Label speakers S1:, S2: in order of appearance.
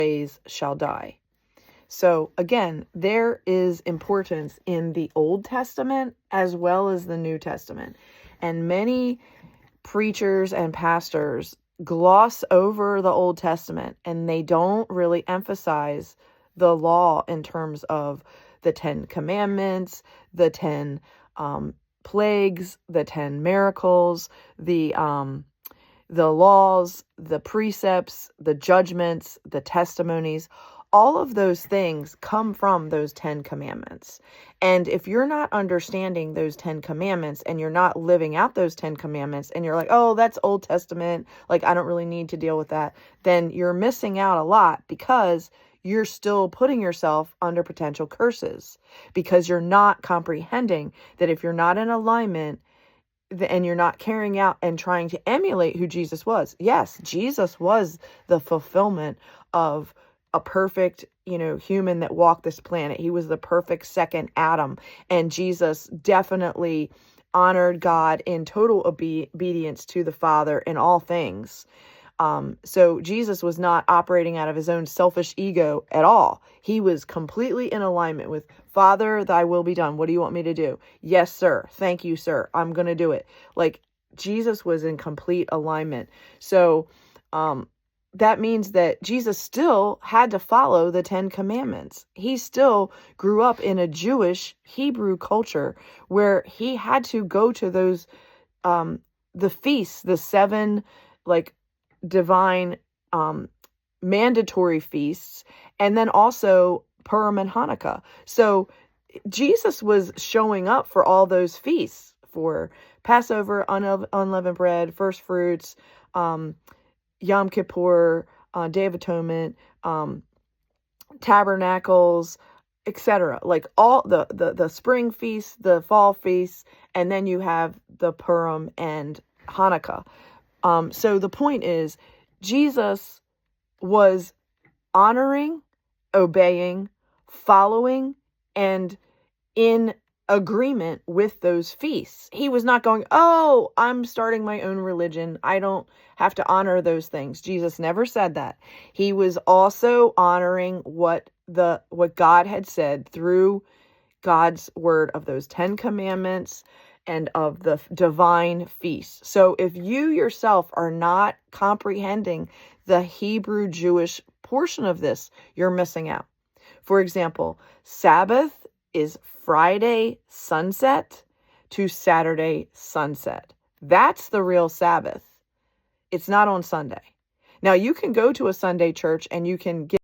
S1: ways shall die. So again, there is importance in the Old Testament as well as the New Testament. And many preachers and pastors gloss over the Old Testament, and they don't really emphasize the law in terms of the 10 commandments, the 10 plagues, the 10 miracles, the laws, the precepts, the judgments, the testimonies. All of those things come from those 10 commandments. And if you're not understanding those 10 commandments and you're not living out those 10 commandments and you're like, oh, that's Old Testament, like I don't really need to deal with that, then you're missing out a lot, because you're still putting yourself under potential curses, because you're not comprehending that if you're not in alignment and you're not carrying out and trying to emulate who Jesus was. Yes, Jesus was the fulfillment of a perfect, human that walked this planet. He was the perfect second Adam. And Jesus definitely honored God in total obedience to the Father in all things. So Jesus was not operating out of his own selfish ego at all. He was completely in alignment with, Father, thy will be done. What do you want me to do? Yes, sir. Thank you, sir. I'm going to do it. Like, Jesus was in complete alignment. So, that means that Jesus still had to follow the 10 commandments. He still grew up in a Jewish Hebrew culture where he had to go to those, the feasts, the 7, divine, mandatory feasts, and then also Purim and Hanukkah. So Jesus was showing up for all those feasts, for Passover, unleavened bread, first fruits, Yom Kippur, Day of Atonement, tabernacles, etc. Like all the spring feasts, the fall feasts, and then you have the Purim and Hanukkah. So the point is, Jesus was honoring, obeying, following, and in agreement with those feasts. He was not going, oh, I'm starting my own religion, I don't have to honor those things. Jesus never said that. He was also honoring what God had said through God's word of those 10 commandments and of the divine feasts. So if you yourself are not comprehending the Hebrew Jewish portion of this, you're missing out. For example, Sabbath is Friday sunset to Saturday sunset. That's the real Sabbath. It's not on Sunday. Now, you can go to a Sunday church and you can get